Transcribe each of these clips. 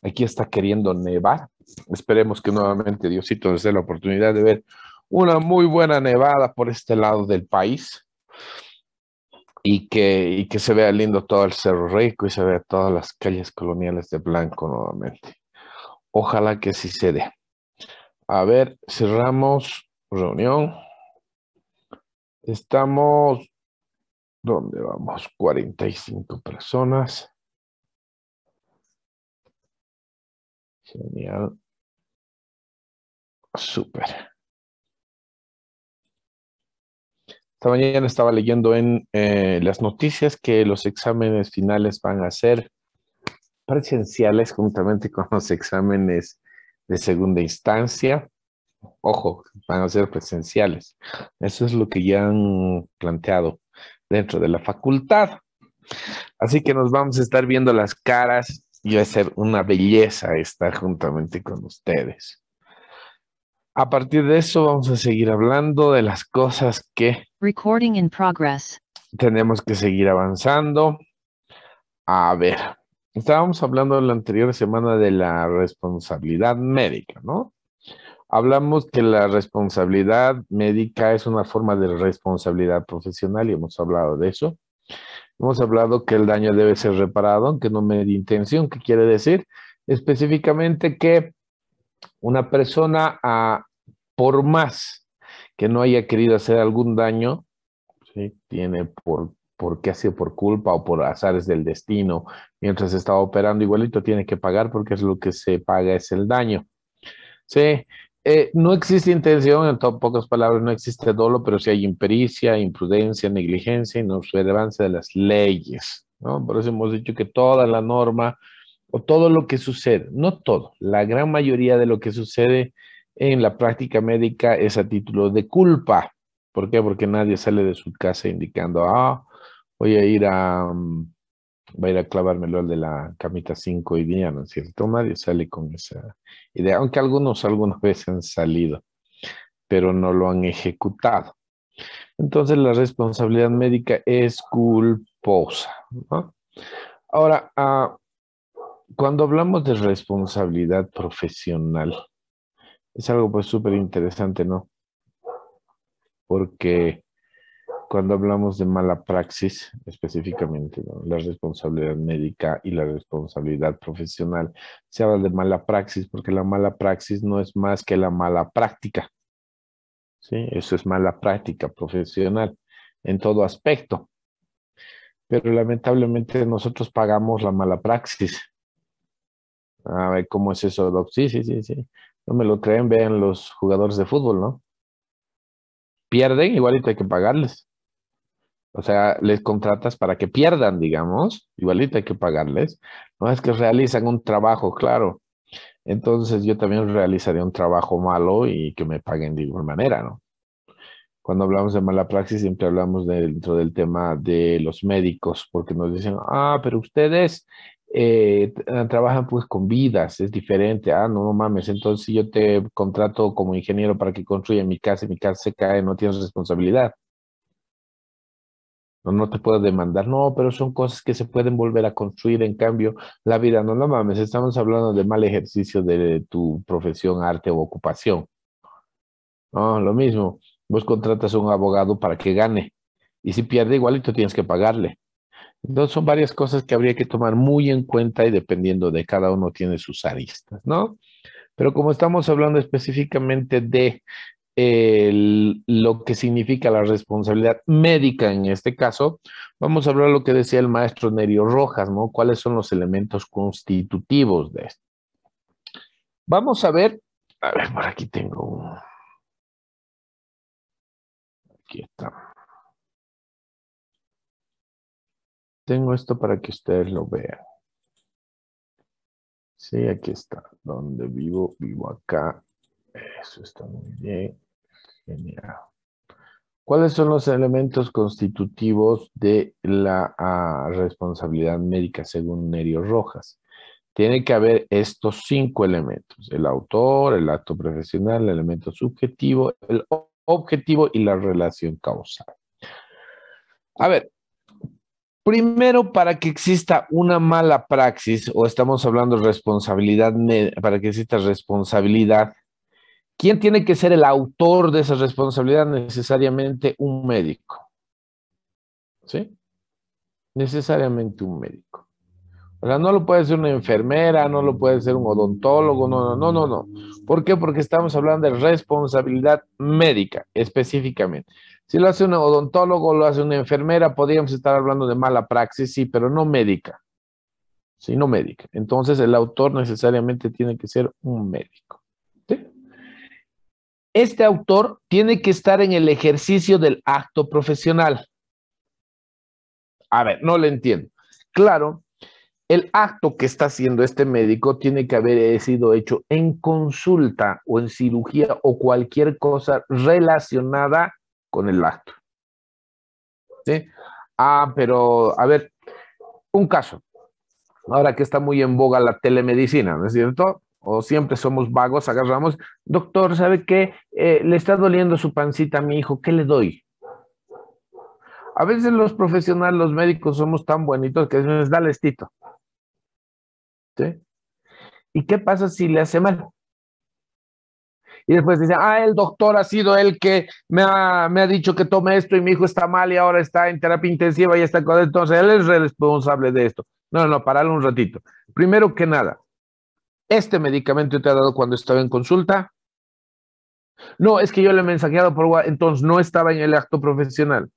Aquí está queriendo nevar. Esperemos que nuevamente Diosito nos dé la oportunidad de ver una muy buena nevada por este lado del país y que se vea lindo todo el Cerro Rico y se vea todas las calles coloniales de blanco nuevamente. Ojalá que sí se dé. A ver, cerramos reunión. Estamos, ¿dónde vamos? 45 personas. Genial. Súper. Esta mañana estaba leyendo en las noticias que los exámenes finales van a ser presenciales juntamente con los exámenes de segunda instancia. Ojo, van a ser presenciales. Eso es lo que ya han planteado dentro de la facultad. Así que nos vamos a estar viendo las caras y va a ser una belleza estar juntamente con ustedes. A partir de eso vamos a seguir hablando de las cosas que Recording in progress. tenemos que seguir avanzando. A ver, estábamos hablando la anterior semana de la responsabilidad médica, ¿no? Hablamos que la responsabilidad médica es una forma de responsabilidad profesional y hemos hablado de eso. Hemos hablado que el daño debe ser reparado, aunque no medie intención, que quiere decir específicamente que una persona, por más que no haya querido hacer algún daño, ¿sí? Tiene porque ha sido por culpa o por azares del destino, mientras estaba operando, igualito tiene que pagar porque es lo que se paga, es el daño. Sí, no existe intención, en pocas palabras, no existe dolo, pero sí hay impericia, imprudencia, negligencia y no observancia de las leyes, ¿no? Por eso hemos dicho que toda la norma o todo lo que sucede, no todo, la gran mayoría de lo que sucede en la práctica médica es a título de culpa. ¿Por qué? Porque nadie sale de su casa indicando, voy a ir voy a ir a clavármelo al de la camita 5 hoy día, ¿no es cierto? Nadie sale con esa idea, aunque algunas veces han salido, pero no lo han ejecutado. Entonces la responsabilidad médica es culposa, ¿no? Ahora, cuando hablamos de responsabilidad profesional, es algo pues súper interesante, ¿no? Porque cuando hablamos de mala praxis, específicamente, ¿no? La responsabilidad médica y la responsabilidad profesional, se habla de mala praxis porque la mala praxis no es más que la mala práctica, ¿sí? Eso es mala práctica profesional en todo aspecto, pero lamentablemente nosotros pagamos la mala praxis. A ver, ¿cómo es eso, Doc? Sí, sí, sí, sí. No me lo creen, vean los jugadores de fútbol, ¿no? Pierden, igualito hay que pagarles. O sea, les contratas para que pierdan, digamos, igualito hay que pagarles. No es que realizan un trabajo, claro. Entonces yo también realizaría un trabajo malo y que me paguen de igual manera, ¿no? Cuando hablamos de mala praxis, siempre hablamos dentro del tema de los médicos, porque nos dicen, pero ustedes trabajan pues con vidas, es diferente. No, no mames, entonces si yo te contrato como ingeniero para que construya mi casa y mi casa se cae, no tienes responsabilidad. No, no te puedo demandar, no, pero son cosas que se pueden volver a construir. En cambio, la vida, no, no mames, estamos hablando de mal ejercicio de tu profesión, arte o ocupación. No, lo mismo, vos contratas a un abogado para que gane y si pierde, igualito tienes que pagarle. Entonces, son varias cosas que habría que tomar muy en cuenta y dependiendo de cada uno tiene sus aristas, ¿no? Pero como estamos hablando específicamente de lo que significa la responsabilidad médica en este caso, vamos a hablar lo que decía el maestro Nerio Rojas, ¿no? ¿Cuáles son los elementos constitutivos de esto? Vamos a ver, por aquí tengo uno. Aquí está. Tengo esto para que ustedes lo vean. Sí, aquí está. Donde vivo, vivo acá. Eso está muy bien. Genial. ¿Cuáles son los elementos constitutivos de la responsabilidad médica según Nerio Rojas? Tiene que haber estos 5 elementos: el autor, el acto profesional, el elemento subjetivo, el objetivo y la relación causal. A ver, Primero, para que exista una mala praxis, o estamos hablando de responsabilidad, para que exista responsabilidad, ¿quién tiene que ser el autor de esa responsabilidad? Necesariamente un médico. ¿Sí? Necesariamente un médico. O sea, no lo puede ser una enfermera, no lo puede ser un odontólogo, no. ¿Por qué? Porque estamos hablando de responsabilidad médica, específicamente. Si lo hace un odontólogo, lo hace una enfermera, podríamos estar hablando de mala praxis, sí, pero no médica. Sí, no médica. Entonces, el autor necesariamente tiene que ser un médico. ¿Sí? Este autor tiene que estar en el ejercicio del acto profesional. A ver, no le entiendo. Claro, el acto que está haciendo este médico tiene que haber sido hecho en consulta o en cirugía o cualquier cosa relacionada con el acto. ¿Sí? Ah, pero a ver, un caso. Ahora que está muy en boga la telemedicina, ¿no es cierto? O siempre somos vagos, agarramos, doctor, ¿sabe qué? Le está doliendo su pancita a mi hijo, ¿qué le doy? A veces los profesionales, los médicos somos tan bonitos que les da lestito. ¿Sí? ¿Y qué pasa si le hace mal? Y después dice, el doctor ha sido el que me ha dicho que tome esto y mi hijo está mal y ahora está en terapia intensiva y está con... Entonces él es responsable de esto. No, parale un ratito. Primero que nada, ¿este medicamento te ha dado cuando estaba en consulta? No, es que yo le he mensajeado por WhatsApp, entonces no estaba en el acto profesional.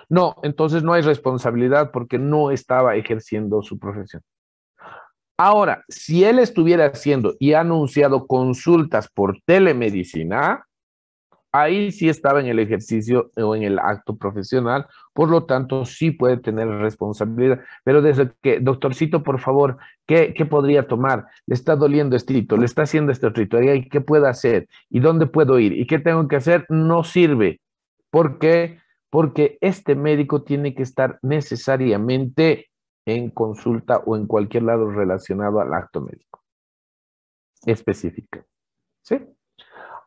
No, entonces no hay responsabilidad porque no estaba ejerciendo su profesión. Ahora, si él estuviera haciendo y ha anunciado consultas por telemedicina, ahí sí estaba en el ejercicio o en el acto profesional, por lo tanto sí puede tener responsabilidad. Pero desde que, doctorcito, por favor, ¿qué podría tomar? Le está doliendo estrito, le está haciendo este otrito, ¿qué puedo hacer? ¿Y dónde puedo ir? ¿Y qué tengo que hacer? No sirve. ¿Por qué? Porque este médico tiene que estar necesariamente en consulta o en cualquier lado relacionado al acto médico específico. ¿Sí?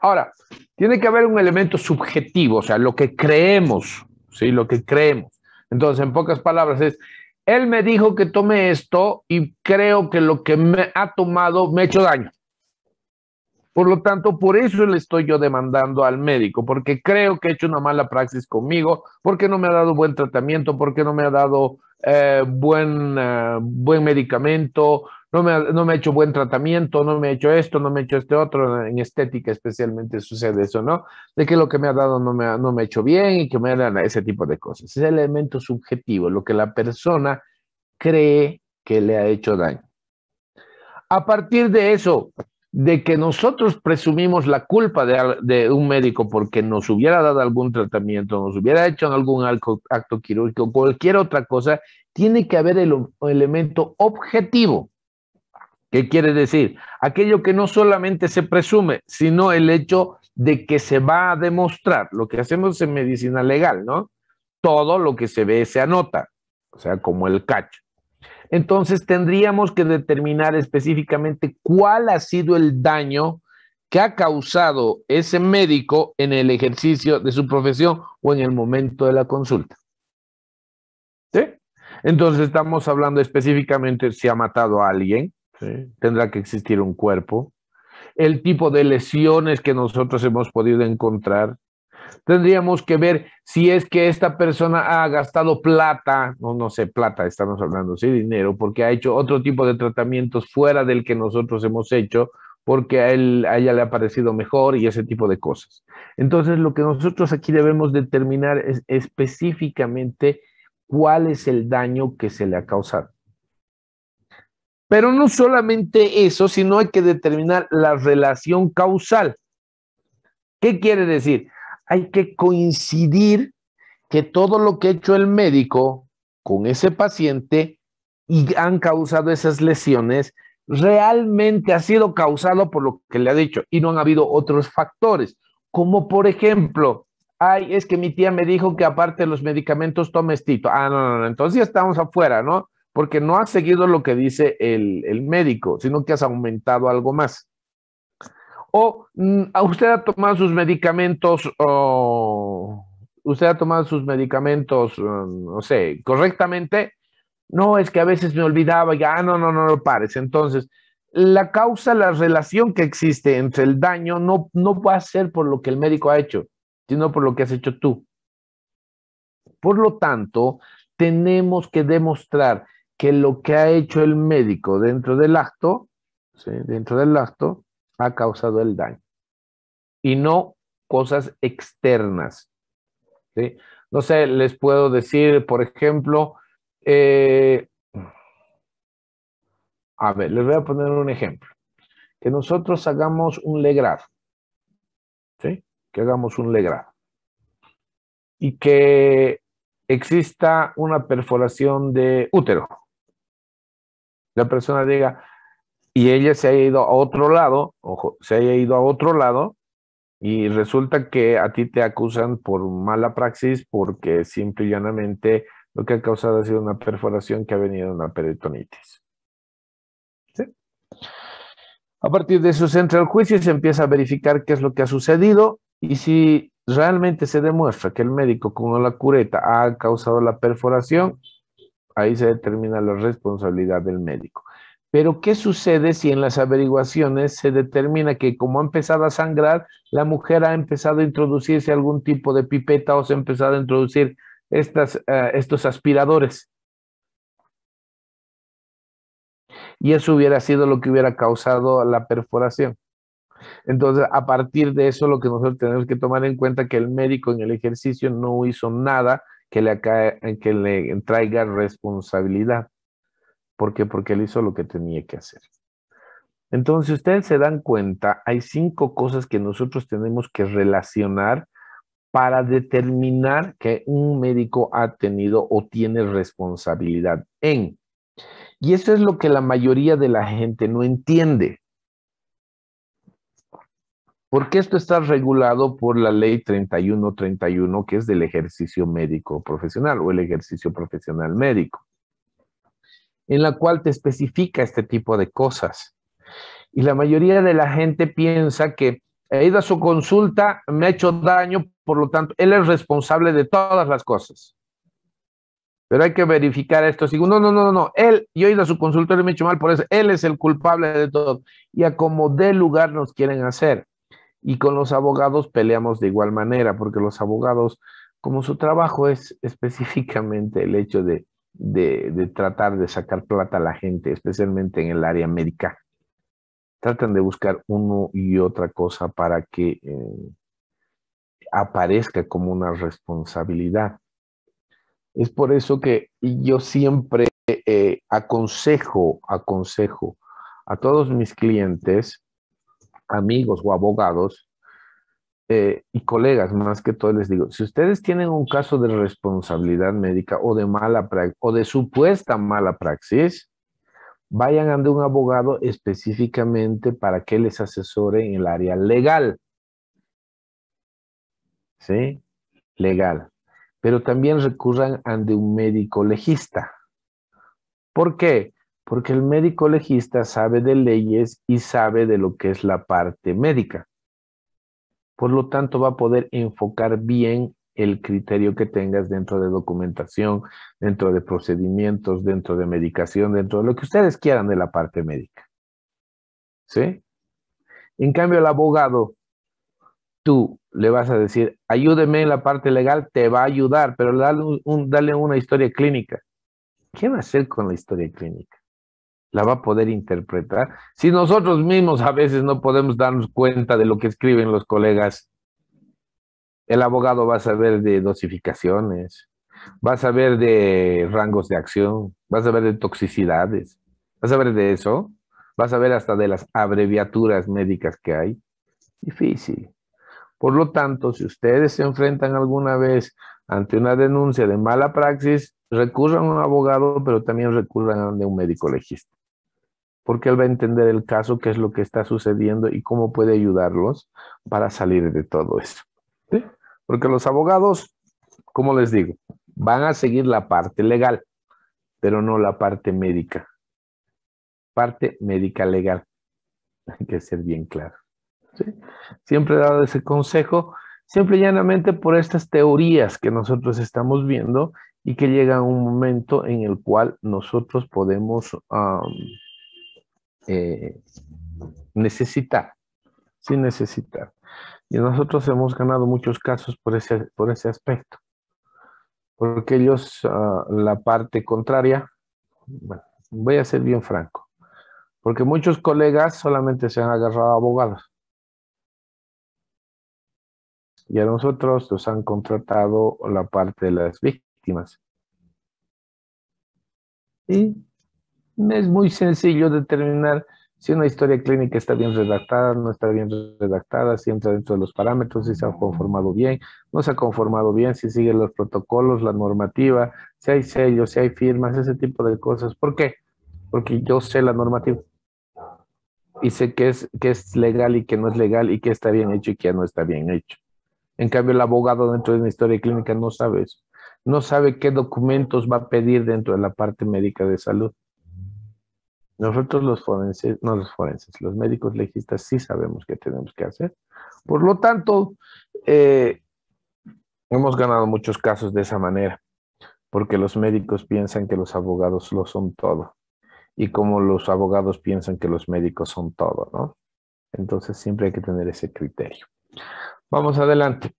Ahora, tiene que haber un elemento subjetivo, o sea, lo que creemos, ¿sí? Lo que creemos. Entonces, en pocas palabras es, él me dijo que tome esto y creo que lo que me ha tomado me ha hecho daño. Por lo tanto, por eso le estoy yo demandando al médico, porque creo que he hecho una mala praxis conmigo, porque no me ha dado buen tratamiento, porque no me ha dado buen medicamento, no me ha hecho buen tratamiento, no me ha hecho esto, no me ha hecho este otro. En estética especialmente sucede eso, ¿no? De que lo que me ha dado no me ha hecho bien y que me dan ese tipo de cosas. Es el elemento subjetivo, lo que la persona cree que le ha hecho daño. A partir de eso, de que nosotros presumimos la culpa de un médico porque nos hubiera dado algún tratamiento, nos hubiera hecho algún acto quirúrgico, cualquier otra cosa, tiene que haber el elemento objetivo. ¿Qué quiere decir? Aquello que no solamente se presume, sino el hecho de que se va a demostrar. Lo que hacemos en medicina legal, ¿no? Todo lo que se ve se anota, o sea, como el cacho. Entonces tendríamos que determinar específicamente cuál ha sido el daño que ha causado ese médico en el ejercicio de su profesión o en el momento de la consulta. ¿Sí? Entonces estamos hablando específicamente si ha matado a alguien, ¿sí? Tendrá que existir un cuerpo, el tipo de lesiones que nosotros hemos podido encontrar. Tendríamos que ver si es que esta persona ha gastado plata, no sé, plata, estamos hablando, sí, dinero, porque ha hecho otro tipo de tratamientos fuera del que nosotros hemos hecho, porque a ella le ha parecido mejor y ese tipo de cosas. Entonces, lo que nosotros aquí debemos determinar es específicamente cuál es el daño que se le ha causado. Pero no solamente eso, sino hay que determinar la relación causal. ¿Qué quiere decir? Hay que coincidir que todo lo que ha hecho el médico con ese paciente y han causado esas lesiones realmente ha sido causado por lo que le ha dicho y no han habido otros factores, como por ejemplo, es que mi tía me dijo que aparte de los medicamentos tome estito. No, entonces ya estamos afuera, ¿no? Porque no has seguido lo que dice el médico, sino que has aumentado algo más. O usted ha tomado sus medicamentos, no sé, correctamente, No, es que a veces me olvidaba, ya, no pares. Entonces, la causa, la relación que existe entre el daño no va a ser por lo que el médico ha hecho, sino por lo que has hecho tú. Por lo tanto, tenemos que demostrar que lo que ha hecho el médico dentro del acto, ¿sí? Dentro del acto, ha causado el daño. Y no cosas externas, ¿sí? No sé, les puedo decir, por ejemplo, a ver, les voy a poner un ejemplo. Que nosotros hagamos un legrado, ¿sí? Que hagamos un legrado. Y que exista una perforación de útero. La persona diga, y ella se haya ido a otro lado, ojo, se haya ido a otro lado, y resulta que a ti te acusan por mala praxis porque simple y llanamente lo que ha causado ha sido una perforación que ha venido de una peritonitis. ¿Sí? A partir de eso se entra al juicio y se empieza a verificar qué es lo que ha sucedido y si realmente se demuestra que el médico con la cureta ha causado la perforación, ahí se determina la responsabilidad del médico. Pero, ¿qué sucede si en las averiguaciones se determina que como ha empezado a sangrar, la mujer ha empezado a introducirse algún tipo de pipeta o se ha empezado a introducir estos aspiradores? Y eso hubiera sido lo que hubiera causado la perforación. Entonces, a partir de eso, lo que nosotros tenemos que tomar en cuenta es que el médico en el ejercicio no hizo nada que le traiga responsabilidad. ¿Por qué? Porque él hizo lo que tenía que hacer. Entonces, si ustedes se dan cuenta, hay 5 cosas que nosotros tenemos que relacionar para determinar que un médico ha tenido o tiene responsabilidad en. Y eso es lo que la mayoría de la gente no entiende. Porque esto está regulado por la ley 3131, que es del ejercicio médico profesional o el ejercicio profesional médico, en la cual te especifica este tipo de cosas. Y la mayoría de la gente piensa que he ido a su consulta, me ha hecho daño, por lo tanto, él es responsable de todas las cosas. Pero hay que verificar esto. Digo, no. Yo he ido a su consultorio y me he hecho mal, por eso él es el culpable de todo. Y a como de lugar nos quieren hacer. Y con los abogados peleamos de igual manera, porque los abogados, como su trabajo es específicamente el hecho de tratar de sacar plata a la gente, especialmente en el área médica, tratan de buscar uno y otra cosa para que aparezca como una responsabilidad. Es por eso que yo siempre aconsejo a todos mis clientes, amigos o abogados y colegas, más que todo les digo, si ustedes tienen un caso de responsabilidad médica o de mala praxis o de supuesta mala praxis, vayan ante un abogado específicamente para que les asesore en el área legal. ¿Sí? Legal. Pero también recurran ante un médico legista. ¿Por qué? Porque el médico legista sabe de leyes y sabe de lo que es la parte médica. Por lo tanto, va a poder enfocar bien el criterio que tengas dentro de documentación, dentro de procedimientos, dentro de medicación, dentro de lo que ustedes quieran de la parte médica. ¿Sí? En cambio, el abogado, tú le vas a decir, ayúdeme en la parte legal, te va a ayudar, pero dale una historia clínica. ¿Qué va a hacer con la historia clínica? ¿La va a poder interpretar? Si nosotros mismos a veces no podemos darnos cuenta de lo que escriben los colegas, el abogado va a saber de dosificaciones, va a saber de rangos de acción, va a saber de toxicidades, va a saber de eso, va a saber hasta de las abreviaturas médicas que hay. Difícil. Por lo tanto, si ustedes se enfrentan alguna vez ante una denuncia de mala praxis, recurran a un abogado, pero también recurran a un médico legista, porque él va a entender el caso, qué es lo que está sucediendo y cómo puede ayudarlos para salir de todo eso. ¿Sí? Porque los abogados, como les digo, van a seguir la parte legal, pero no la parte médica. Parte médica legal. Hay que ser bien claro. ¿Sí? Siempre he dado ese consejo, simple y llanamente por estas teorías que nosotros estamos viendo y que llega un momento en el cual nosotros podemos eh, necesitar, sin necesitar. Y nosotros hemos ganado muchos casos por ese aspecto, porque ellos, la parte contraria, bueno, voy a ser bien franco, porque muchos colegas solamente se han agarrado a abogados y a nosotros nos han contratado la parte de las víctimas. Y es muy sencillo determinar si una historia clínica está bien redactada, no está bien redactada, si entra dentro de los parámetros, si se ha conformado bien, no se ha conformado bien, si sigue los protocolos, la normativa, si hay sellos, si hay firmas, ese tipo de cosas. ¿Por qué? Porque yo sé la normativa y sé qué es legal y qué no es legal y qué está bien hecho y qué no está bien hecho. En cambio, el abogado dentro de una historia clínica no sabe eso. No sabe qué documentos va a pedir dentro de la parte médica de salud. Nosotros los forenses, no los forenses, los médicos legistas sí sabemos qué tenemos que hacer. Por lo tanto, hemos ganado muchos casos de esa manera, porque los médicos piensan que los abogados lo son todo. Y como los abogados piensan que los médicos son todo, ¿no? Entonces siempre hay que tener ese criterio. Vamos adelante.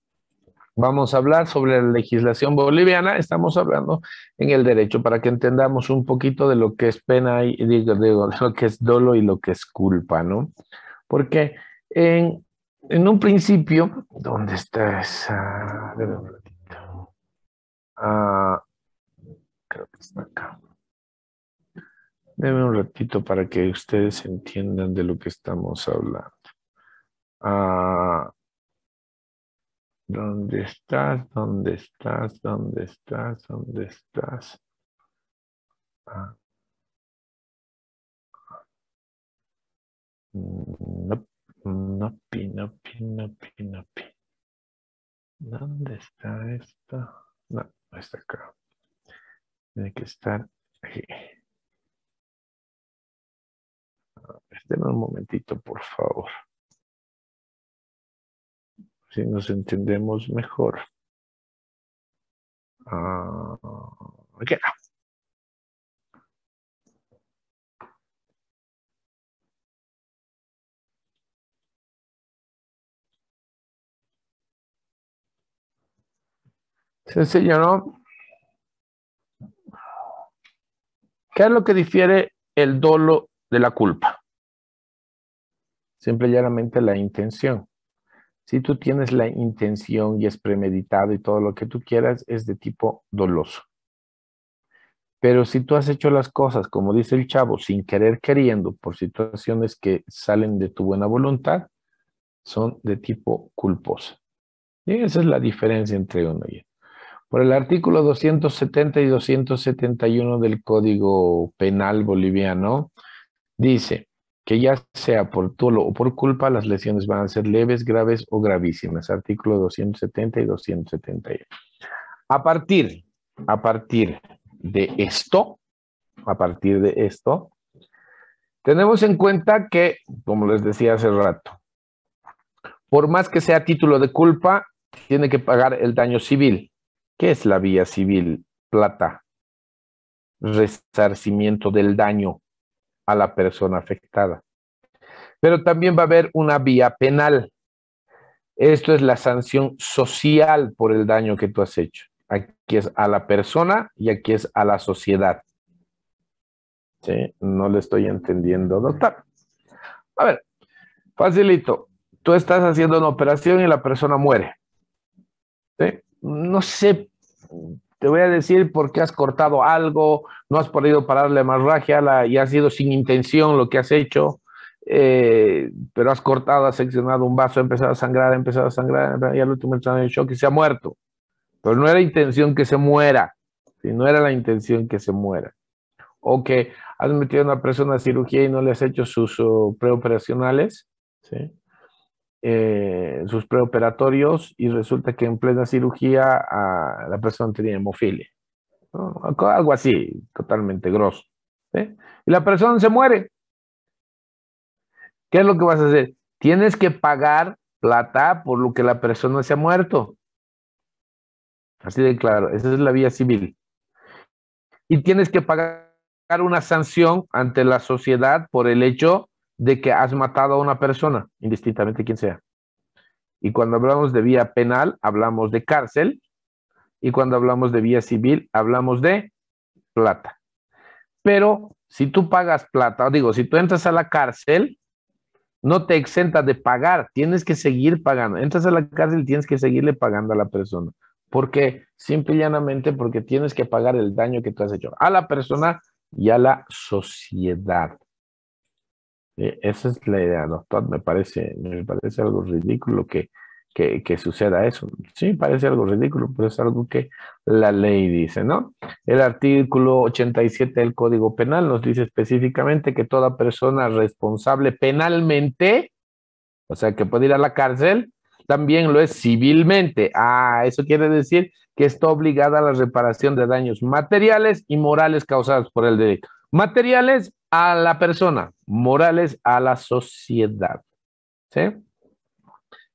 Vamos a hablar sobre la legislación boliviana. Estamos hablando en el derecho para que entendamos un poquito de lo que es pena y digo, lo que es dolo y lo que es culpa, ¿no? Porque en un principio, ¿dónde está esa? Deme un ratito. Creo que está acá. Deme un ratito para que ustedes entiendan de lo que estamos hablando. ¿Dónde estás? ¿Dónde estás? ¿Dónde estás? ¿Dónde estás? No, no, no, no. ¿Dónde está esto? No, no está acá. Tiene que estar aquí. Denme un momentito, por favor. Si nos entendemos mejor. Aquí. Sencillo, ¿no? ¿Qué es lo que difiere el dolo de la culpa? Simple y llanamente la intención. Si tú tienes la intención y es premeditado y todo lo que tú quieras, es de tipo doloso. Pero si tú has hecho las cosas, como dice el chavo, sin querer queriendo, por situaciones que salen de tu buena voluntad, son de tipo culposo. Y esa es la diferencia entre uno y otro. Por el artículo 270 y 271 del Código Penal boliviano, dice que ya sea por dolo o por culpa, las lesiones van a ser leves, graves o gravísimas. Artículo 270 y 271. A partir de esto, a partir de esto, tenemos en cuenta que, como les decía hace rato, por más que sea título de culpa, tiene que pagar el daño civil. ¿Qué es la vía civil? Plata. Resarcimiento del daño a la persona afectada. Pero también va a haber una vía penal. Esto es la sanción social por el daño que tú has hecho. Aquí es a la persona y aquí es a la sociedad. ¿Sí? No le estoy entendiendo, doctor. A ver, facilito. Tú estás haciendo una operación y la persona muere. ¿Sí? No sé, te voy a decir por qué has cortado algo, no has podido pararle hemorragia y ha sido sin intención lo que has hecho, pero has cortado, has seccionado un vaso, ha empezado a sangrar, y al último está en shock y se ha muerto. Pero no era intención que se muera, ¿sí? No era la intención que se muera. O que has metido a una persona a cirugía y no le has hecho sus preoperacionales, ¿sí? Sus preoperatorios y resulta que en plena cirugía la persona tenía hemofilia, ¿no? Algo así, totalmente grosso, ¿sí? Y la persona se muere. ¿Qué es lo que vas a hacer? Tienes que pagar plata por lo que la persona se ha muerto. Así de claro, esa es la vía civil. y tienes que pagar una sanción ante la sociedad por el hecho de que has matado a una persona, indistintamente quién sea. Y cuando hablamos de vía penal, hablamos de cárcel, y cuando hablamos de vía civil, hablamos de plata. Pero si tú pagas plata, digo, si tú entras a la cárcel, no te exentas de pagar, tienes que seguir pagando. Entras a la cárcel, tienes que seguirle pagando a la persona. ¿Por qué? Simple y llanamente porque tienes que pagar el daño que tú has hecho a la persona y a la sociedad. Esa es la idea, doctor. Me parece algo ridículo que suceda eso. Sí, parece algo ridículo, pero es algo que la ley dice, ¿no? El artículo 87 del Código Penal nos dice específicamente que toda persona responsable penalmente, o sea, que puede ir a la cárcel, también lo es civilmente. Eso quiere decir que está obligada a la reparación de daños materiales y morales causados por el delito. Materiales a la persona, morales a la sociedad. ¿Sí?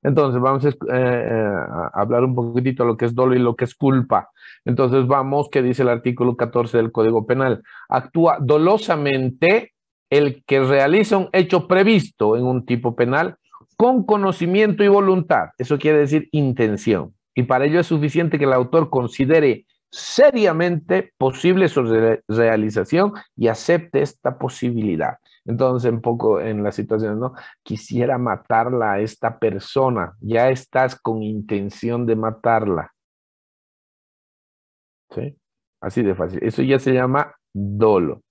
Entonces vamos a hablar un poquitito de lo que es dolo y lo que es culpa. Entonces vamos, que dice el artículo 14 del Código Penal. Actúa dolosamente el que realiza un hecho previsto en un tipo penal con conocimiento y voluntad. Eso quiere decir intención. Y para ello es suficiente que el autor considere seriamente posible su realización y acepte esta posibilidad. Entonces, un poco en la situación, ¿no? Quisiera matarla a esta persona. Ya estás con intención de matarla. ¿Sí? Así de fácil. Eso ya se llama dolo.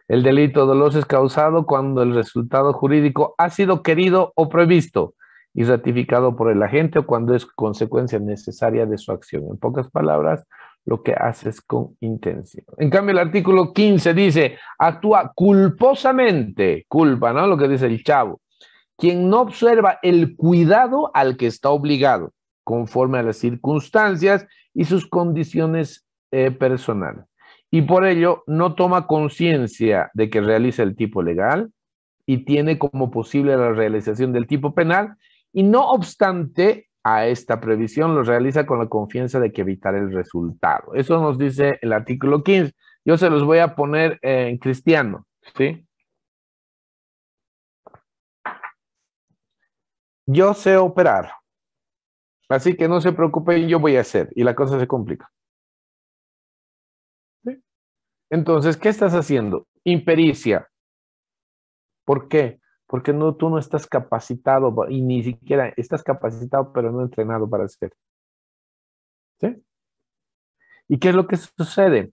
El delito doloso es causado cuando el resultado jurídico ha sido querido o previsto y ratificado por el agente o cuando es consecuencia necesaria de su acción. En pocas palabras, lo que haces con intención. En cambio, el artículo 15 dice, actúa culposamente, culpa, ¿no? Lo que dice el chavo. Quien no observa el cuidado al que está obligado, conforme a las circunstancias y sus condiciones personales. Y por ello no toma conciencia de que realiza el tipo legal y tiene como posible la realización del tipo penal y no obstante a esta previsión lo realiza con la confianza de que evitará el resultado. Eso nos dice el artículo 15. Yo se los voy a poner en cristiano, ¿sí? Yo sé operar, así que no se preocupen, yo voy a hacer y la cosa se complica. ¿Sí? Entonces, ¿qué estás haciendo? Impericia. ¿Por qué? Porque tú no estás capacitado y ni siquiera estás capacitado, pero no entrenado para hacer. ¿Sí? ¿Y qué es lo que sucede?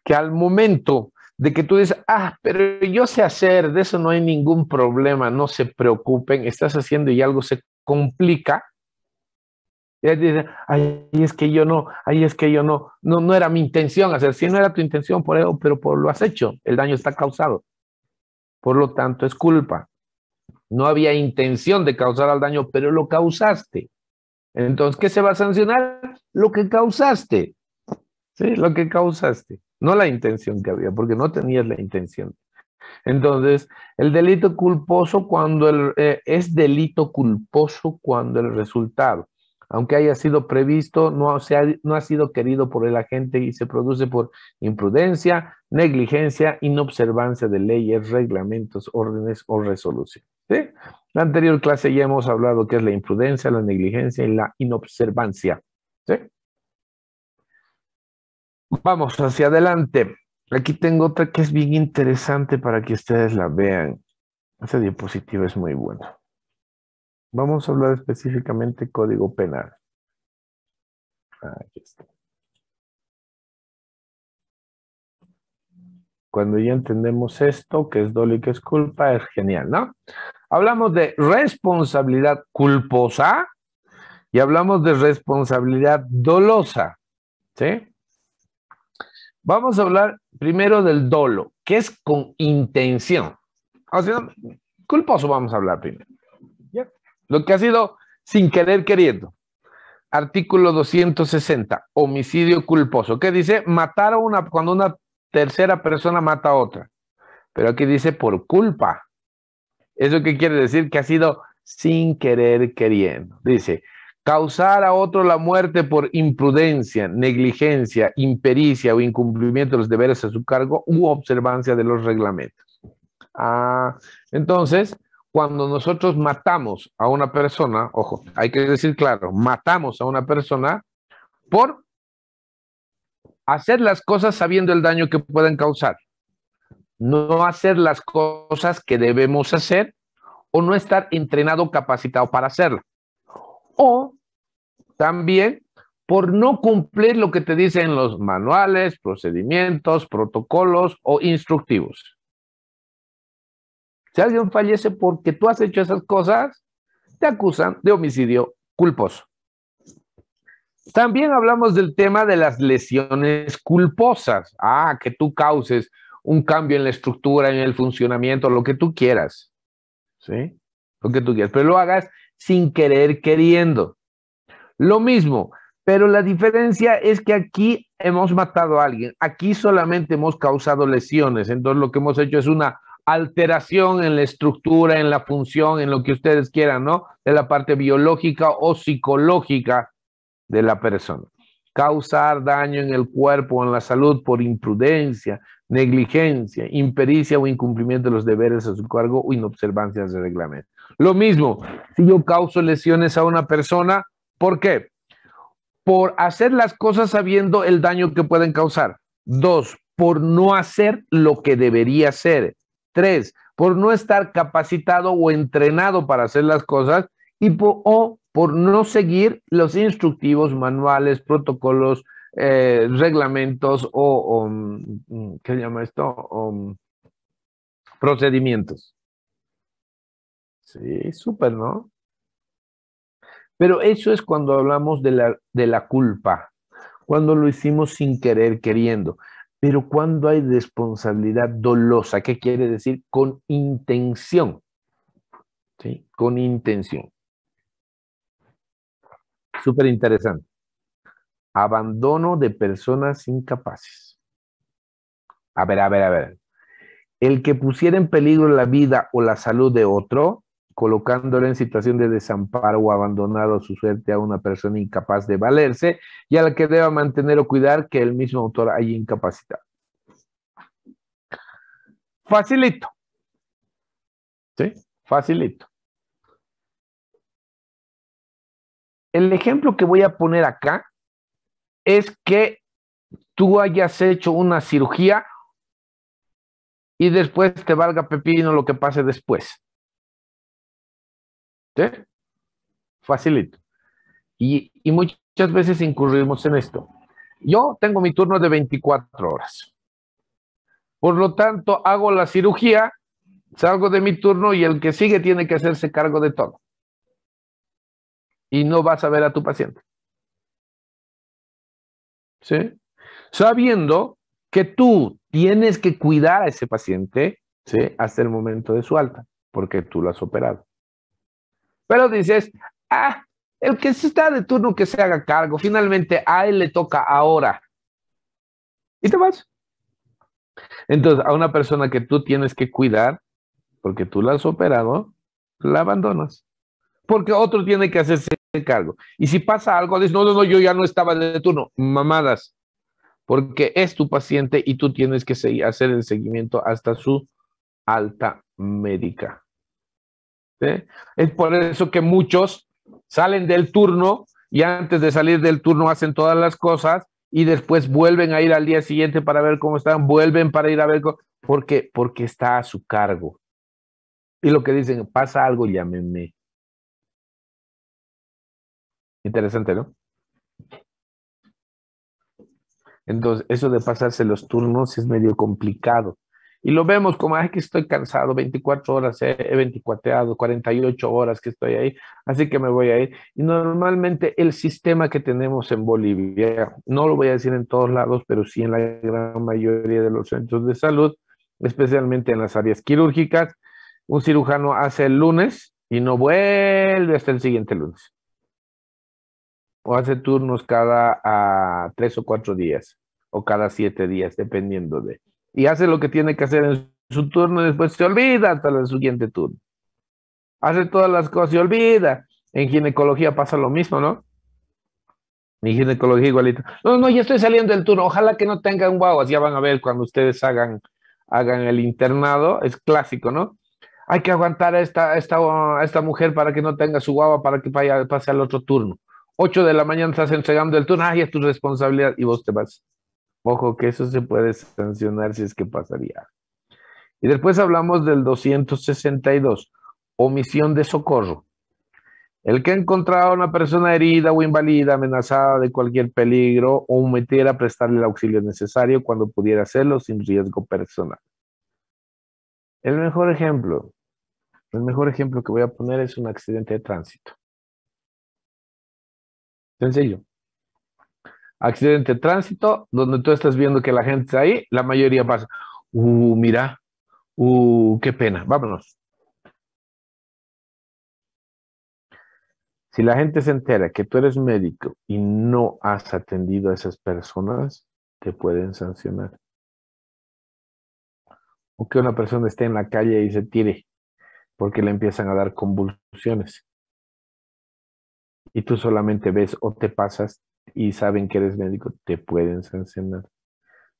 Que al momento de que tú dices, pero yo sé hacer, de eso no hay ningún problema, no se preocupen, estás haciendo y algo se complica, y él dice, es que yo no, no era mi intención hacer, si no era tu intención, pero lo has hecho, el daño está causado. Por lo tanto, es culpa. No había intención de causar el daño, pero lo causaste. Entonces, ¿qué se va a sancionar? Lo que causaste. Sí, lo que causaste. No la intención que había, porque no tenías la intención. Entonces, el delito culposo es delito culposo cuando el resultado, aunque haya sido previsto, no ha sido querido por el agente y se produce por imprudencia, negligencia, inobservancia de leyes, reglamentos, órdenes o resoluciones. ¿Sí? En la anterior clase ya hemos hablado que es la imprudencia, la negligencia y la inobservancia. ¿Sí? Vamos hacia adelante. Aquí tengo otra que es bien interesante para que ustedes la vean. Esa diapositiva es muy buena. Vamos a hablar específicamente Código Penal. Aquí está. Cuando ya entendemos esto, que es dolo y que es culpa, es genial, ¿no? Hablamos de responsabilidad culposa y hablamos de responsabilidad dolosa, ¿sí? Vamos a hablar primero del dolo, que es con intención. O sea, culposo vamos a hablar primero. ¿Ya? Lo que ha sido sin querer queriendo. Artículo 260, homicidio culposo. ¿Qué dice? Matar cuando una tercera persona mata a otra. Pero aquí dice por culpa. ¿Eso qué quiere decir? Que ha sido sin querer queriendo. Dice, Causar a otro la muerte por imprudencia, negligencia, impericia o incumplimiento de los deberes a su cargo u observancia de los reglamentos. Entonces, cuando nosotros matamos a una persona, ojo, hay que decir claro, matamos a una persona por hacer las cosas sabiendo el daño que pueden causar, no hacer las cosas que debemos hacer o no estar entrenado, capacitado para hacerla. O también por no cumplir lo que te dicen los manuales, procedimientos, protocolos o instructivos. Si alguien fallece porque tú has hecho esas cosas, te acusan de homicidio culposo. También hablamos del tema de las lesiones culposas. Que tú causes un cambio en la estructura, en el funcionamiento, lo que tú quieras. ¿Sí? Lo que tú quieras, pero lo hagas sin querer, queriendo. Lo mismo, pero la diferencia es que aquí hemos matado a alguien. Aquí solamente hemos causado lesiones. Entonces lo que hemos hecho es una alteración en la estructura, en la función, en lo que ustedes quieran, ¿no? De la parte biológica o psicológica de la persona. Causar daño en el cuerpo o en la salud por imprudencia, negligencia, impericia o incumplimiento de los deberes a su cargo o inobservancias de reglamento. Lo mismo, si yo causo lesiones a una persona, ¿por qué? Por hacer las cosas sabiendo el daño que pueden causar. 2, por no hacer lo que debería hacer. 3, por no estar capacitado o entrenado para hacer las cosas y por no seguir los instructivos, manuales, protocolos, reglamentos ¿qué se llama esto? Procedimientos. Sí, súper, ¿no? Pero eso es cuando hablamos de la culpa, cuando lo hicimos sin querer, queriendo. Pero cuando hay responsabilidad dolosa, ¿qué quiere decir? Con intención. ¿Sí? Con intención. Súper interesante. Abandono de personas incapaces. A ver. El que pusiera en peligro la vida o la salud de otro, colocándole en situación de desamparo o abandonado a su suerte a una persona incapaz de valerse y a la que deba mantener o cuidar que el mismo autor haya incapacitado. Facilito. ¿Sí? Facilito. El ejemplo que voy a poner acá es que tú hayas hecho una cirugía y después te valga pepino lo que pase después. ¿Sí? Facilito. Y muchas veces incurrimos en esto. Yo tengo mi turno de 24 horas. Por lo tanto, hago la cirugía, salgo de mi turno y el que sigue tiene que hacerse cargo de todo. Y no vas a ver a tu paciente. ¿Sí? Sabiendo que tú tienes que cuidar a ese paciente, ¿sí? Hasta el momento de su alta, porque tú lo has operado. Pero dices, el que está de turno que se haga cargo, finalmente a él le toca ahora. Y te vas. Entonces, a una persona que tú tienes que cuidar, porque tú la has operado, la abandonas. Porque otro tiene que hacerse cargo. Y si pasa algo, dices, no, yo ya no estaba de turno. Mamadas. Porque es tu paciente y tú tienes que hacer el seguimiento hasta su alta médica. ¿Sí? Es por eso que muchos salen del turno y antes de salir del turno hacen todas las cosas y después vuelven a ir al día siguiente para ver cómo están, vuelven para ir a ver porque está a su cargo. Y lo que dicen, pasa algo, llámenme. Interesante, ¿no? Entonces, eso de pasarse los turnos es medio complicado. Y lo vemos como, que estoy cansado, 24 horas he 24, 48 horas que estoy ahí, así que me voy a ir. Y normalmente el sistema que tenemos en Bolivia, no lo voy a decir en todos lados, pero sí en la gran mayoría de los centros de salud, especialmente en las áreas quirúrgicas, un cirujano hace el lunes y no vuelve hasta el siguiente lunes. O hace turnos cada 3 o 4 días, o cada 7 días, dependiendo de. Y hace lo que tiene que hacer en su turno y después se olvida hasta el siguiente turno. Hace todas las cosas, se olvida. En ginecología pasa lo mismo, ¿no? En ginecología igualito. No, no, ya estoy saliendo del turno. Ojalá que no tengan guaguas. Ya van a ver cuando ustedes hagan el internado. Es clásico, ¿no? Hay que aguantar a esta mujer para que no tenga su guagua para que pase al otro turno. 8 de la mañana estás entregando el turno. Ay, es tu responsabilidad y vos te vas. Ojo, que eso se puede sancionar si es que pasaría. Y después hablamos del 262, omisión de socorro. El que ha encontrado a una persona herida o invalida, amenazada de cualquier peligro, o omitiera a prestarle el auxilio necesario cuando pudiera hacerlo sin riesgo personal. El mejor ejemplo, el mejor ejemplo que voy a poner es un accidente de tránsito. Sencillo. Accidente de tránsito, donde tú estás viendo que la gente está ahí, la mayoría pasa. Mira, qué pena, vámonos. Si la gente se entera que tú eres médico y no has atendido a esas personas, te pueden sancionar. O que una persona esté en la calle y se tire porque le empiezan a dar convulsiones. Y tú solamente ves o te pasas y saben que eres médico, te pueden sancionar.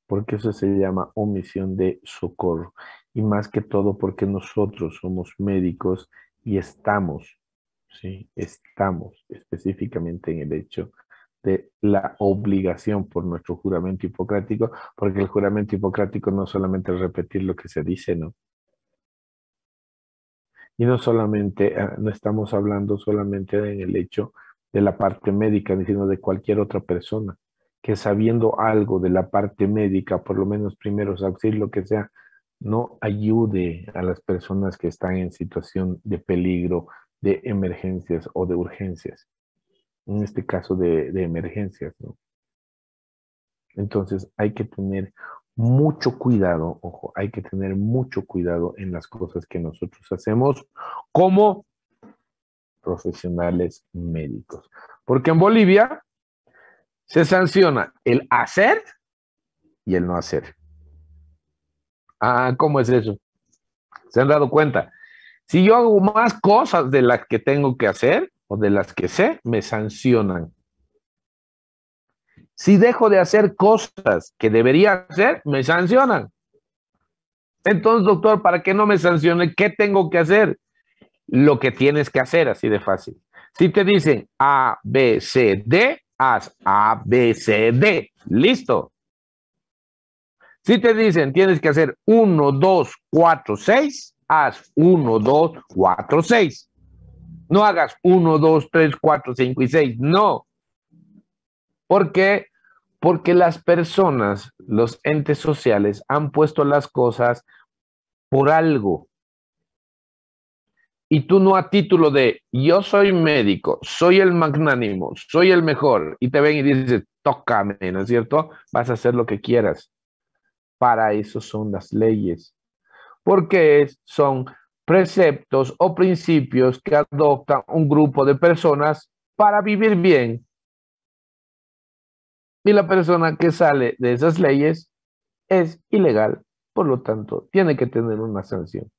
Porque eso se llama omisión de socorro. Y más que todo porque nosotros somos médicos y estamos, ¿sí? Estamos específicamente en el hecho de la obligación por nuestro juramento hipocrático, porque el juramento hipocrático no solamente es repetir lo que se dice, ¿no? Y no solamente, no estamos hablando solamente en el hecho de la parte médica, sino de cualquier otra persona que sabiendo algo de la parte médica, por lo menos primeros auxilios, lo que sea, no ayude a las personas que están en situación de peligro, de emergencias o de urgencias. En este caso de emergencias, ¿no? Entonces hay que tener mucho cuidado, ojo, hay que tener mucho cuidado en las cosas que nosotros hacemos como profesionales médicos. Porque en Bolivia se sanciona el hacer y el no hacer. Ah, ¿cómo es eso? ¿Se han dado cuenta? Si yo hago más cosas de las que tengo que hacer o de las que sé, me sancionan. Si dejo de hacer cosas que debería hacer, me sancionan. Entonces, doctor, para que no me sancione, ¿qué tengo que hacer? Lo que tienes que hacer, así de fácil. Si te dicen A, B, C, D, haz A, B, C, D. Listo. Si te dicen tienes que hacer 1, 2, 4, 6, haz 1, 2, 4, 6. No hagas 1, 2, 3, 4, 5 y 6. No. ¿Por qué? Porque las personas, los entes sociales, han puesto las cosas por algo. Y tú no a título de yo soy médico, soy el magnánimo, soy el mejor, y te ven y dices, tócame, ¿no es cierto? Vas a hacer lo que quieras. Para eso son las leyes. Porque son preceptos o principios que adoptan un grupo de personas para vivir bien. Y la persona que sale de esas leyes es ilegal, por lo tanto, tiene que tener una sanción,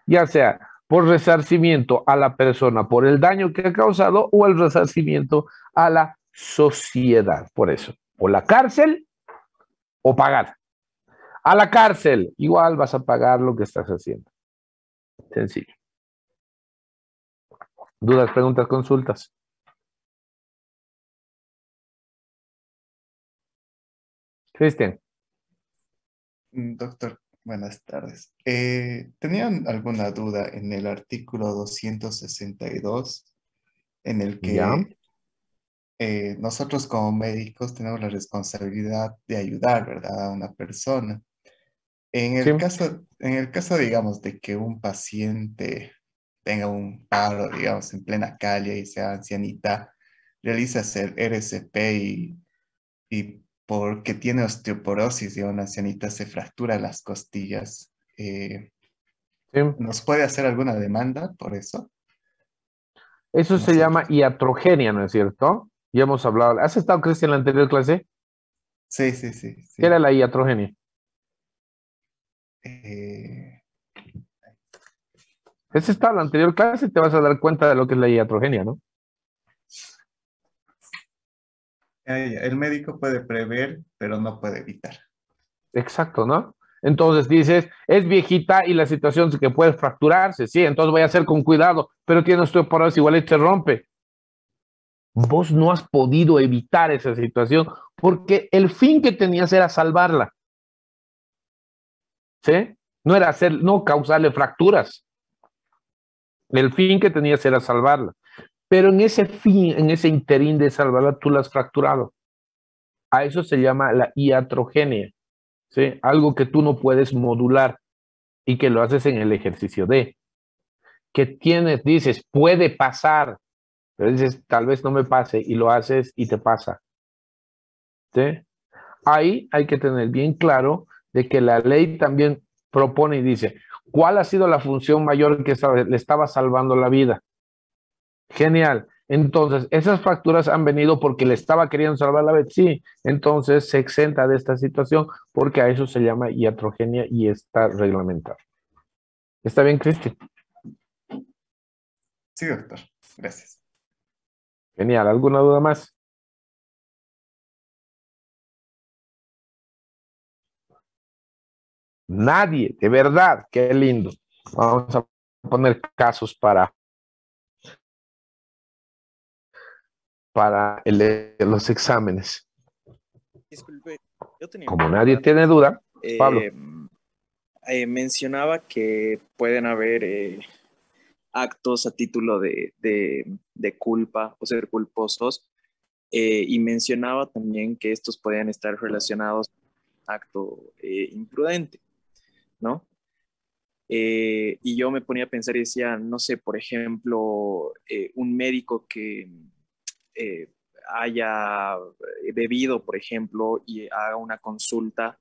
ya sea por resarcimiento a la persona por el daño que ha causado o el resarcimiento a la sociedad. Por eso, o la cárcel o pagar. A la cárcel, igual vas a pagar lo que estás haciendo. Sencillo. ¿Dudas, preguntas, consultas? Cristian. Doctor, buenas tardes. ¿Tenían alguna duda en el artículo 262 en el Ya. que nosotros como médicos tenemos la responsabilidad de ayudar, ¿verdad?, a una persona? Sí. En el caso, digamos, de que un paciente tenga un paro, digamos, en plena calle y sea ancianita, realiza el RCP y porque tiene osteoporosis y una ancianita se fractura las costillas, Sí. ¿nos puede hacer alguna demanda por eso? Eso No se sé. llama iatrogenia, ¿no es cierto? Ya hemos hablado. ¿Has estado, Cristian, en la anterior clase? Sí, sí, sí, ¿Qué era sí. la iatrogenia? Eh, Has estado en la anterior clase y te vas a dar cuenta de lo que es la iatrogenia, ¿no? El médico puede prever, pero no puede evitar. Exacto, ¿no? Entonces dices, es viejita y la situación es que puede fracturarse, sí, entonces voy a hacer con cuidado, pero tiene osteoporosis, igual y se rompe. Vos no has podido evitar esa situación porque el fin que tenías era salvarla, ¿sí? No era hacer, no causarle fracturas. El fin que tenías era salvarla. Pero en ese fin, en ese interín de salvarla, tú la has fracturado. A eso se llama la iatrogenia, ¿sí? Algo que tú no puedes modular y que lo haces en el ejercicio de. Que tienes, dices, puede pasar, pero dices, tal vez no me pase y lo haces y te pasa, ¿sí? Ahí hay que tener bien claro de que la ley también propone y dice, ¿cuál ha sido la función mayor que le estaba salvando la vida? Genial. Entonces, esas fracturas han venido porque le estaba queriendo salvar la vida. Sí, entonces se exenta de esta situación porque a eso se llama iatrogenia y está reglamentado. ¿Está bien, Cristi? Sí, doctor. Gracias. Genial. ¿Alguna duda más? Nadie, de verdad, qué lindo. Vamos a poner casos para los exámenes. Disculpe, yo tenía Como una nadie duda. tiene duda, Pablo. Mencionaba que pueden haber actos a título de culpa o ser culposos, y mencionaba también que estos podían estar relacionados con un acto imprudente, ¿no? Y yo me ponía a pensar y decía, no sé, por ejemplo, un médico que eh, haya bebido, por ejemplo, y haga una consulta,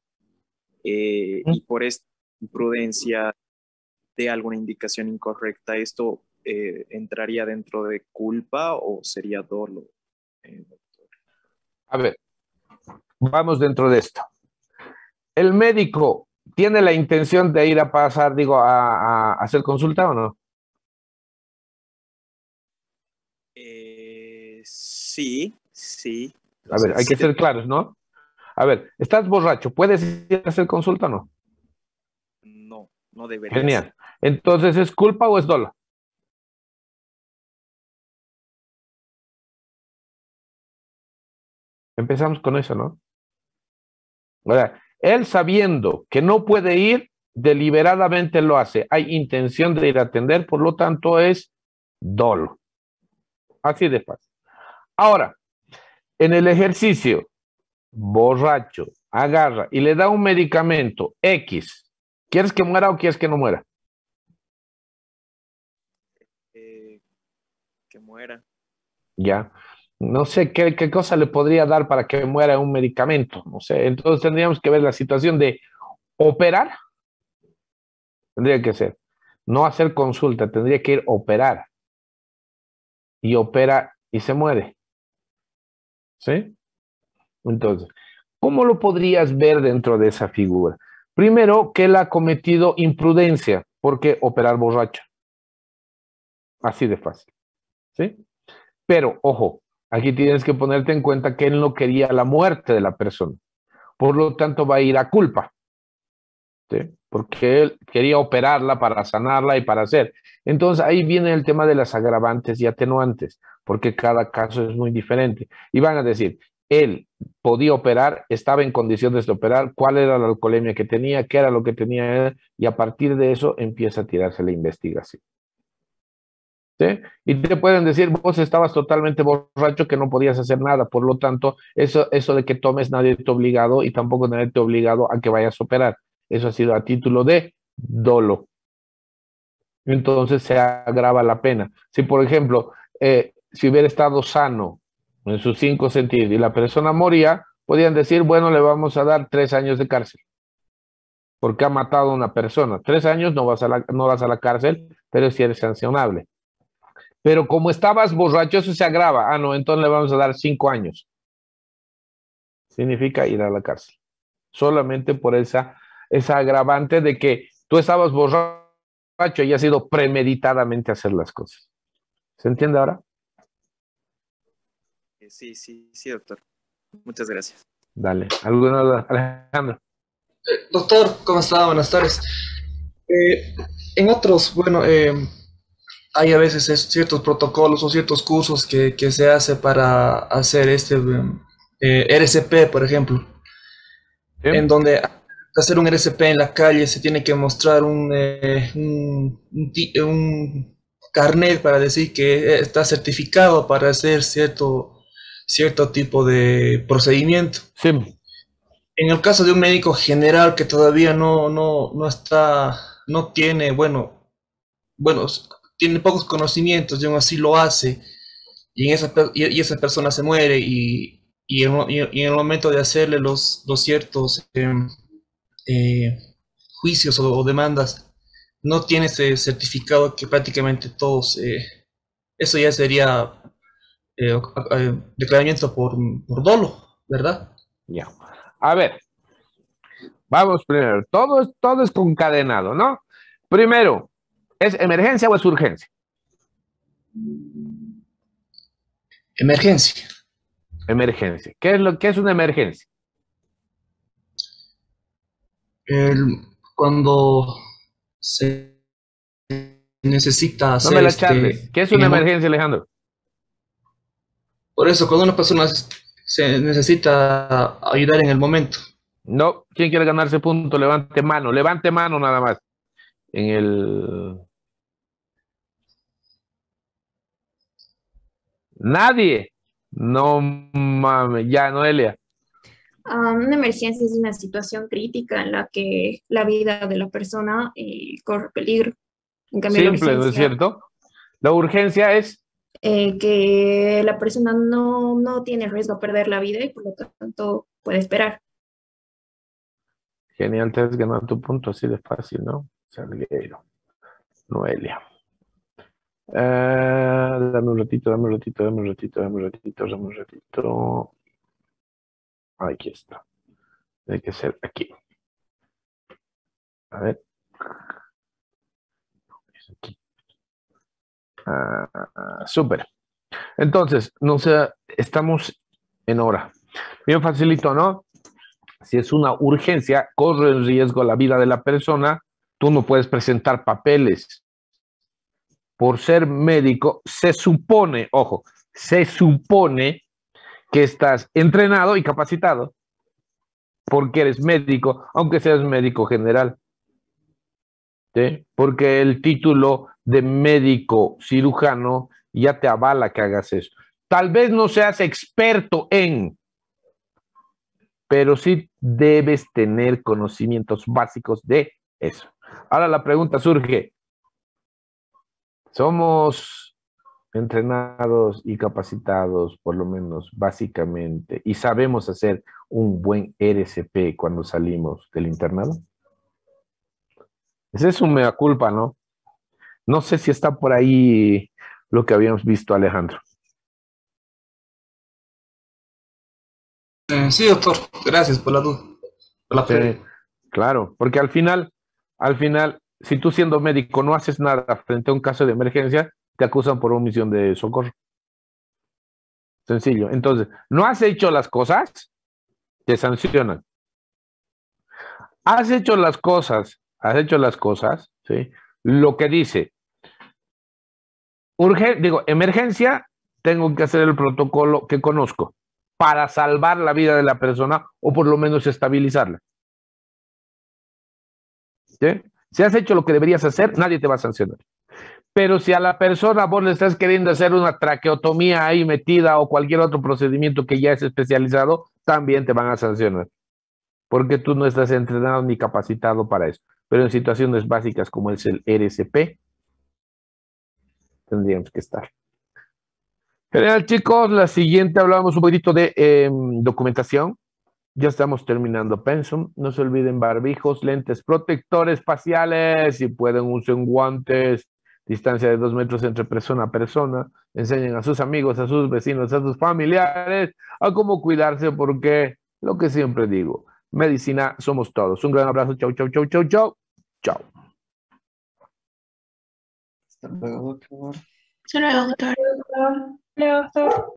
y por esta imprudencia de alguna indicación incorrecta, ¿esto entraría dentro de culpa o sería dolo? Doctor? A ver, vamos dentro de esto. ¿El médico tiene la intención de ir a pasar, digo, a hacer consulta o no? Sí, sí. O A ver, sea, hay sí. que ser claros, ¿no? A ver, ¿estás borracho? ¿Puedes ir a hacer consulta o no? No, no debería ser. Genial. Entonces, ¿es culpa o es dolo? Empezamos con eso, ¿no? Ahora, él sabiendo que no puede ir, deliberadamente lo hace. Hay intención de ir a atender, por lo tanto es dolo. Así de fácil. Ahora, en el ejercicio, borracho, agarra y le da un medicamento X. ¿Quieres que muera o quieres que no muera? Que muera. Ya. No sé qué cosa le podría dar para que muera un medicamento. No sé. Entonces tendríamos que ver la situación de operar. Tendría que ser. No hacer consulta, tendría que ir a operar. Y opera y se muere. ¿Sí? Entonces, ¿cómo lo podrías ver dentro de esa figura? Primero, que él ha cometido imprudencia, porque operar borracho. Así de fácil. ¿Sí? Pero, ojo, aquí tienes que ponerte en cuenta que él no quería la muerte de la persona. Por lo tanto, va a ir a culpa. ¿Sí? Porque él quería operarla para sanarla y para hacer. Entonces, ahí viene el tema de las agravantes y atenuantes, porque cada caso es muy diferente. Y van a decir, él podía operar, estaba en condiciones de operar, cuál era la alcoholemia que tenía, qué era lo que tenía él, y a partir de eso empieza a tirarse la investigación. ¿Sí? Y te pueden decir, vos estabas totalmente borracho que no podías hacer nada, por lo tanto, eso de que tomes nadie te ha obligado y tampoco nadie te ha obligado a que vayas a operar. Eso ha sido a título de dolo. Entonces se agrava la pena. Si, por ejemplo, si hubiera estado sano en sus 5 sentidos y la persona moría, podían decir, bueno, le vamos a dar 3 años de cárcel porque ha matado a una persona. 3 años no vas a la cárcel, pero sí eres sancionable. Pero como estabas borracho, eso se agrava. Ah, no, entonces le vamos a dar 5 años. Significa ir a la cárcel. Solamente por esa agravante de que tú estabas borracho y has ido premeditadamente a hacer las cosas. ¿Se entiende ahora? Sí, doctor. Muchas gracias. Dale. ¿Alguna duda, Alejandro? Doctor, ¿cómo está? Buenas tardes. En otros, bueno, hay a veces ciertos protocolos o ciertos cursos que se hace para hacer RCP, por ejemplo, ¿Sí? en donde hacer un RCP en la calle se tiene que mostrar un carnet para decir que está certificado para hacer cierto tipo de procedimiento. Sí. En el caso de un médico general que todavía no está, no tiene, bueno, tiene pocos conocimientos y aún así lo hace, y esa persona se muere y en el momento de hacerle los ciertos eh, juicios o demandas, no tiene ese certificado que prácticamente todos, eso ya sería declaramiento por dolo, ¿verdad? Ya. A ver, vamos primero. Todo es concadenado, ¿no? Primero, ¿es emergencia o es urgencia? Emergencia. Emergencia. ¿Qué es una emergencia? Cuando se necesita No hacer me la charles. ¿Qué es una emergencia, Alejandro? por eso, cuando una persona se necesita ayudar en el momento. No. ¿Quién quiere ganarse punto? Levante mano. Levante mano nada más. En el... Nadie. No mames. Ya, Noelia. Una emergencia es una situación crítica en la que la vida de la persona corre peligro. En cambio, la Simple, ¿no es urgencia, cierto? La urgencia es... que la persona no tiene riesgo a perder la vida y por lo tanto puede esperar. Genial, te has ganado tu punto así de fácil, ¿no? Salgueiro. Noelia. Dame un ratito, dame un ratito, dame un ratito, dame un ratito, dame un ratito. Aquí está. Tiene que ser aquí. A ver. Es aquí. Súper. Entonces, no sé, estamos en hora. Bien facilito, ¿no? Si es una urgencia, corre en riesgo la vida de la persona, tú no puedes presentar papeles. Por ser médico, se supone, ojo, se supone que estás entrenado y capacitado porque eres médico, aunque seas médico general. ¿Sí? Porque el título de médico cirujano ya te avala que hagas eso. Tal vez no seas experto en, pero sí debes tener conocimientos básicos de eso. Ahora la pregunta surge, ¿somos entrenados y capacitados, por lo menos básicamente, y sabemos hacer un buen RCP cuando salimos del internado? Ese es un mea culpa, ¿no? No sé si está por ahí lo que habíamos visto, Alejandro. Sí, doctor, gracias por la duda. Por la Sí, claro, porque al final, si tú siendo médico no haces nada frente a un caso de emergencia, te acusan por omisión de socorro. Sencillo. Entonces, no has hecho las cosas, te sancionan. Has hecho las cosas, ¿sí? Lo que dice, emergencia, tengo que hacer el protocolo que conozco para salvar la vida de la persona o por lo menos estabilizarla. ¿Sí? Si has hecho lo que deberías hacer, nadie te va a sancionar. Pero si a la persona vos le estás queriendo hacer una traqueotomía ahí metida o cualquier otro procedimiento que ya es especializado, también te van a sancionar. Porque tú no estás entrenado ni capacitado para eso. Pero en situaciones básicas como es el RCP, tendríamos que estar. Genial, chicos. La siguiente hablamos un poquito de documentación. Ya estamos terminando pensum. No se olviden barbijos, lentes protectores faciales. Si pueden, usen guantes. Distancia de 2 metros entre persona a persona. Enseñen a sus amigos, a sus vecinos, a sus familiares a cómo cuidarse, porque lo que siempre digo, medicina somos todos. Un gran abrazo. Chau, chau, chau, chau, chau. Chau. Hasta luego, doctor. Hasta luego, doctor. Luego, doctor.